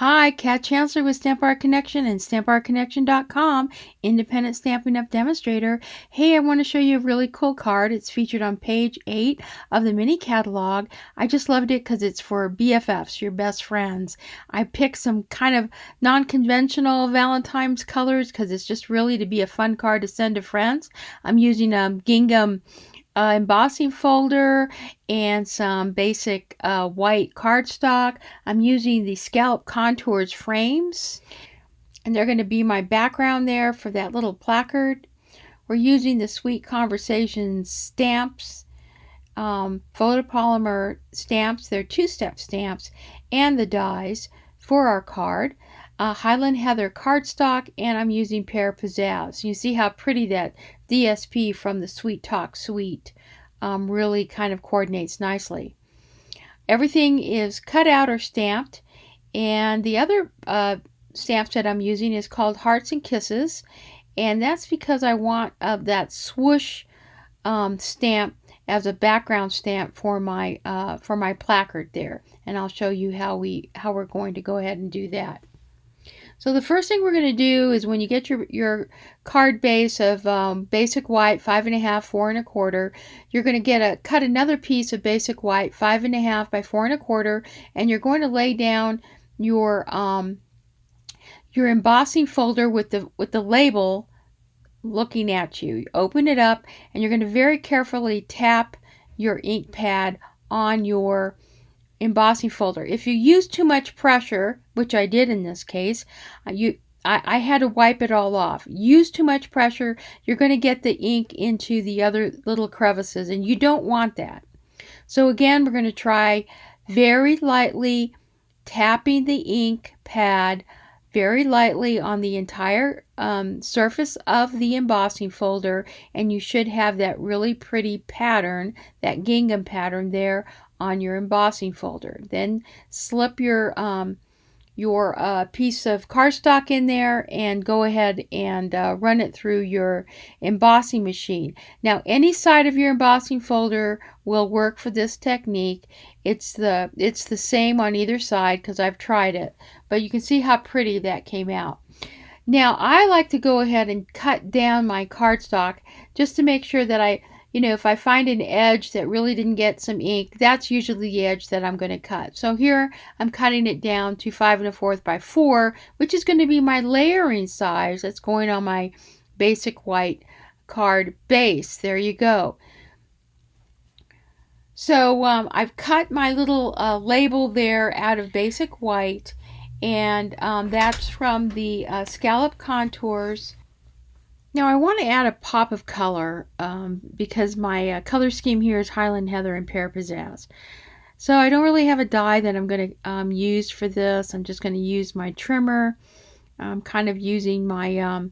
Hi, Kat Chancellor with Stamp Art Connection and StampArtConnection.com, independent Stampin' Up! Demonstrator. Hey, I want to show you a really cool card. It's featured on page 8 of the mini catalog. I just loved it because it's for BFFs, your best friends. I picked some kind of non-conventional Valentine's colors because it's just really to be a fun card to send to friends. I'm using gingham embossing folder and some basic white cardstock. I'm using the Scallop Contours frames, and they're going to be my background there for that little placard. We're using the Sweet Conversations stamps, photopolymer stamps. They're two-step stamps, and the dies for our card. Highland Heather cardstock, and I'm using Pear Pizzazz. You see how pretty that DSP from the Sweet Talk Suite really kind of coordinates nicely. Everything is cut out or stamped, and the other stamps that I'm using is called Hearts and Kisses, and that's because I want that swoosh stamp as a background stamp for my placard there, and I'll show you how we're going to go ahead and do that. So the first thing we're going to do is when you get your card base of basic white 5.5, 4 1/4, you're going to cut another piece of basic white 5.5 by 4 1/4, and you're going to lay down your embossing folder with the label looking at you. You open it up, and you're going to very carefully tap your ink pad on your embossing folder. If you use too much pressure, which I did in this case, I had to wipe it all off. Use too much pressure, you're going to get the ink into the other little crevices, and you don't want that. So again, we're going to try very lightly tapping the ink pad very lightly on the entire surface of the embossing folder, and you should have that really pretty pattern, that gingham pattern there on your embossing folder. Then slip your piece of cardstock in there and go ahead and run it through your embossing machine. Now, any side of your embossing folder will work for this technique. It's the same on either side because I've tried it, but you can see how pretty that came out. Now, I like to go ahead and cut down my cardstock just to make sure that if I find an edge that really didn't get some ink, that's usually the edge that I'm going to cut. So here I'm cutting it down to 5 1/4 by 4, which is going to be my layering size that's going on my basic white card base. There you go. So I've cut my little label there out of basic white, and that's from the Scallop Contours. Now I want to add a pop of color because my color scheme here is Highland Heather and Pear Pizzazz. So I don't really have a die that I'm going to use for this. I'm just going to use my trimmer. I'm kind of using my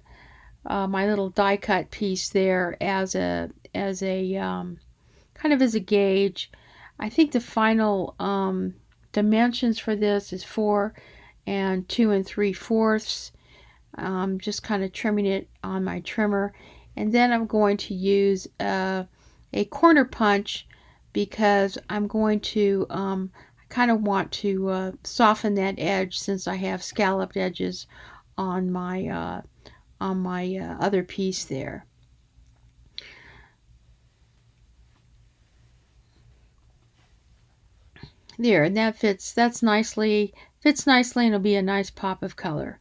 my little die cut piece there as a kind of as a gauge. I think the final dimensions for this is 4 2 3/4. Just kind of trimming it on my trimmer, and then I'm going to use a corner punch because I'm going to I kind of want to soften that edge since I have scalloped edges on my other piece there. There, and that fits nicely, and it'll be a nice pop of color.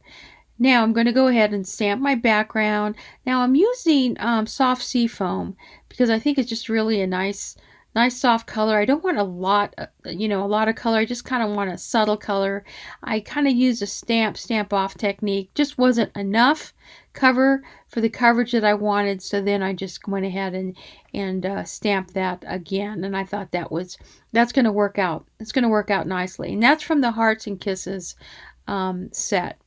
Now I'm going to go ahead and stamp my background. Now I'm using soft sea foam because I think it's just really a nice soft color. I don't want a lot of color. I just kind of want a subtle color. I kind of used a stamp off technique. Just wasn't enough cover for the coverage that I wanted, so then I just went ahead and stamped that again, and I thought that's going to work out. It's going to work out nicely, and that's from the Hearts and Kisses set.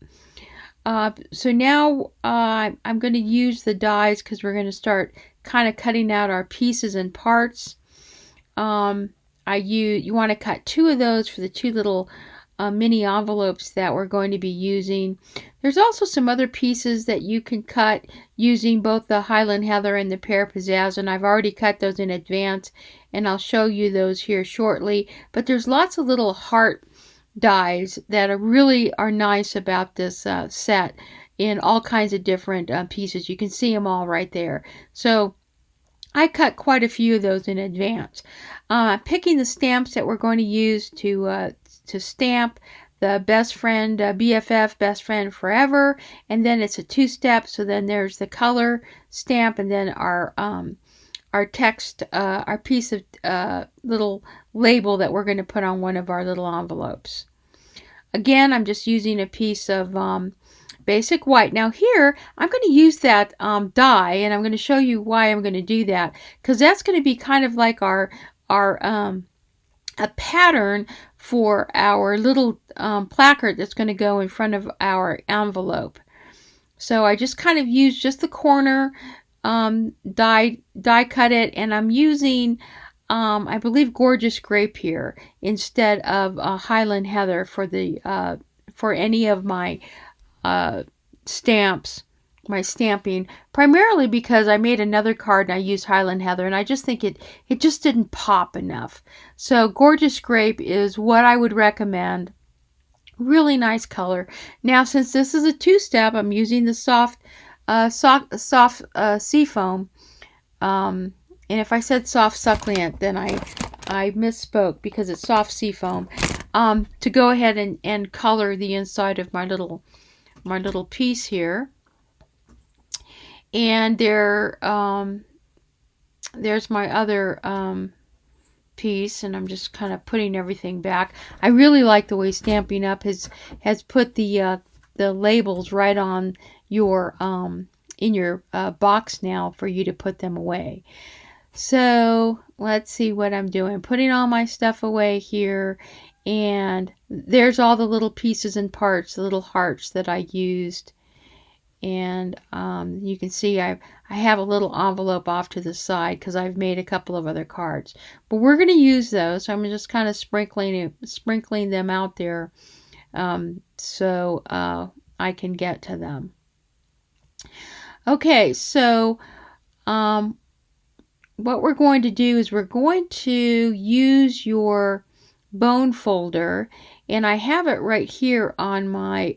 So now I'm going to use the dies because we're going to start kind of cutting out our pieces and parts. You want to cut 2 of those for the 2 little mini envelopes that we're going to be using. There's also some other pieces that you can cut using both the Highland Heather and the Pear Pizzazz, and I've already cut those in advance, and I'll show you those here shortly. But there's lots of little heart dies that are nice about this set in all kinds of different pieces. You can see them all right there. So I cut quite a few of those in advance. Picking the stamps that we're going to use to stamp the best friend, BFF, best friend forever, and then it's a two-step. So then there's the color stamp, and then our text, our piece of little label that we're going to put on one of our little envelopes. Again, I'm just using a piece of basic white. Now here, I'm going to use that die, and I'm going to show you why I'm going to do that, because that's going to be kind of like our a pattern for our little placard that's going to go in front of our envelope. So I just kind of use just the corner, die cut it, and I'm using I believe Gorgeous Grape here instead of Highland Heather for the for any of my stamps, my stamping, primarily because I made another card and I used Highland Heather, and I just think it just didn't pop enough. So Gorgeous Grape is what I would recommend. Really nice color. Now, since this is a two-step, I'm using the soft seafoam. And if I said soft succulent, then I misspoke, because it's soft seafoam. To go ahead and color the inside of my little piece here. And there's my other piece, and I'm just kind of putting everything back. I really like the way Stampin' Up! has put the labels right on your in your box now for you to put them away. So let's see what I'm doing. Putting all my stuff away here, and there's all the little pieces and parts, the little hearts that I used. And you can see I have a little envelope off to the side because I've made a couple of other cards. But we're going to use those, so I'm just kind of sprinkling them out there so I can get to them. Okay, so what we're going to do is we're going to use your bone folder, and I have it right here on my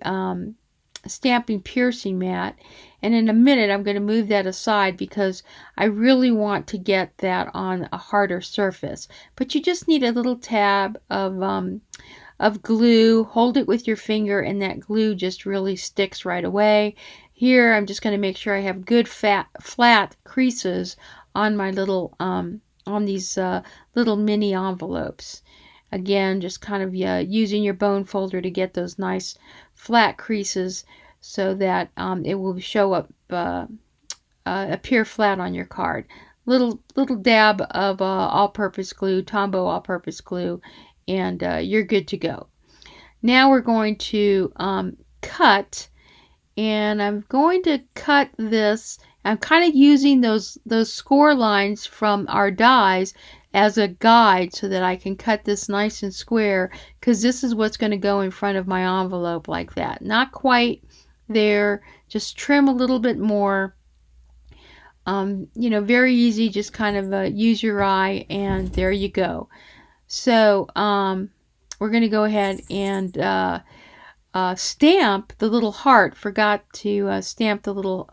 stamping piercing mat, and in a minute I'm going to move that aside because I really want to get that on a harder surface. But you just need a little tab of glue. Hold it with your finger, and that glue just really sticks right away. Here I'm just going to make sure I have good flat creases on my little on these little mini envelopes. Again, just kind of using your bone folder to get those nice flat creases so that it will show up, appear flat on your card. Little dab of all-purpose glue, Tombow all-purpose glue, and you're good to go. Now we're going to cut, and I'm going to cut this. I'm kind of using those score lines from our dies as a guide so that I can cut this nice and square, because this is what's going to go in front of my envelope like that. Not quite there, just trim a little bit more. You know, very easy, just kind of use your eye, and there you go. So we're going to go ahead and stamp the little heart. Forgot to stamp the little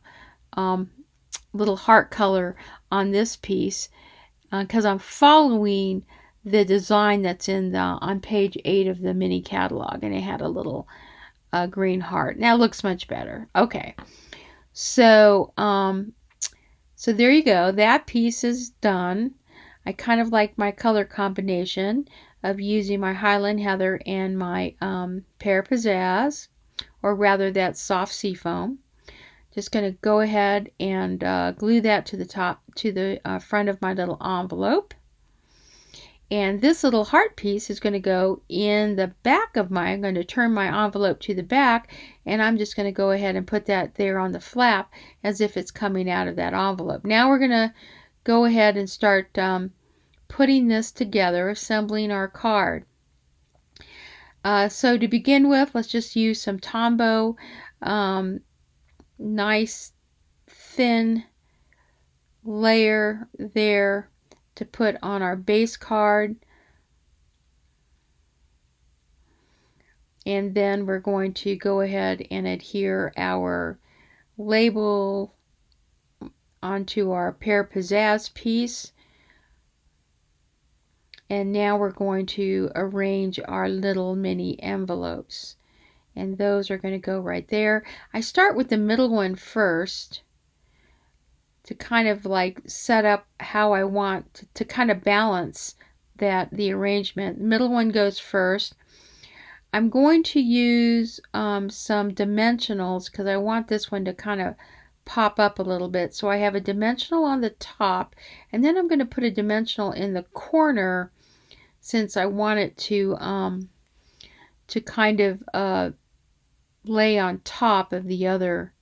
heart color on this piece because I'm following the design that's in on page 8 of the mini catalog, and it had a little green heart. Now it looks much better. Okay, so so there you go. That piece is done. I kind of like my color combination of using my Highland Heather and my Pear Pizzazz, or rather that soft seafoam. Just going to go ahead and glue that to the top, to the front of my little envelope. And this little heart piece is going to go in the back of my, I'm going to turn my envelope to the back, and I'm just going to go ahead and put that there on the flap as if it's coming out of that envelope. Now we're going to go ahead and start putting this together, assembling our card. So to begin with, let's just use some Tombow nice thin layer there to put on our base card. And then we're going to go ahead and adhere our label onto our Pear Pizzazz piece. And now we're going to arrange our little mini envelopes. And those are going to go right there. I start with the middle one first to kind of like set up how I want to kind of balance the arrangement. Middle one goes first. I'm going to use some dimensionals because I want this one to kind of pop up a little bit. So I have a dimensional on the top, and then I'm going to put a dimensional in the corner since I want it to kind of lay on top of the other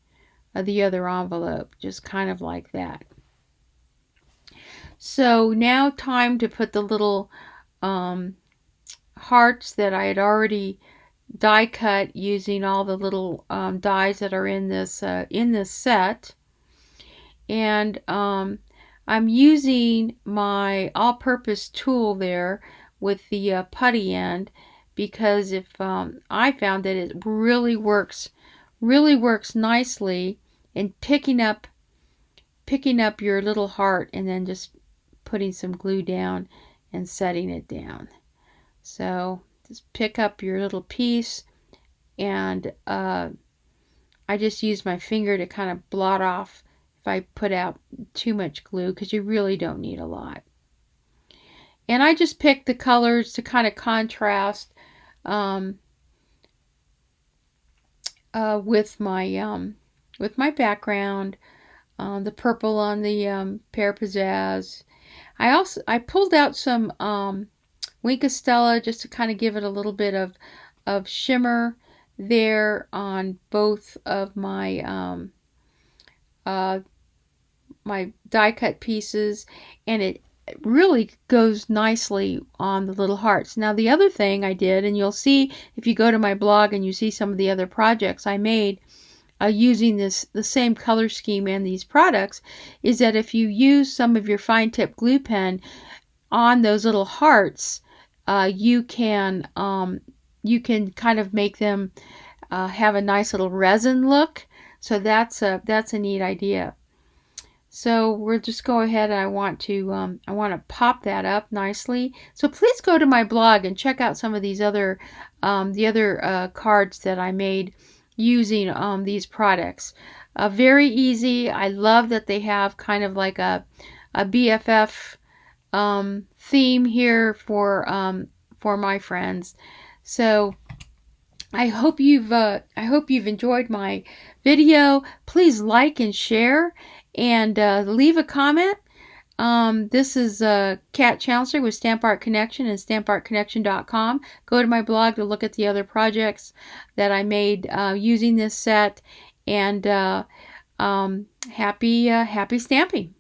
envelope, just kind of like that. So now time to put the little hearts that I had already die cut using all the little dies that are in this set. And I'm using my all-purpose tool there with the putty end, because if I found that it really works nicely in picking up your little heart and then just putting some glue down and setting it down. So just pick up your little piece, and I just use my finger to kind of blot off if I put out too much glue, because you really don't need a lot. And I just picked the colors to kind of contrast with my background. The purple on the Pear Pizzazz. I pulled out some Wink Stella just to kind of give it a little bit of shimmer there on both of my my die cut pieces, and it really goes nicely on the little hearts. Now the other thing I did, and you'll see if you go to my blog and you see some of the other projects I made using the same color scheme and these products, is that if you use some of your fine tip glue pen on those little hearts, you can kind of make them have a nice little resin look. So that's a neat idea. So we'll just go ahead, and I want to pop that up nicely. So please go to my blog and check out some of these other cards that I made using these products. Very easy. I love that they have kind of like a BFF theme here for my friends. So I hope you've enjoyed my video. Please like and share, and leave a comment. This is Kat Chancellor with Stamp Art Connection and stampartconnection.com. Go to my blog to look at the other projects that I made using this set. And happy stamping.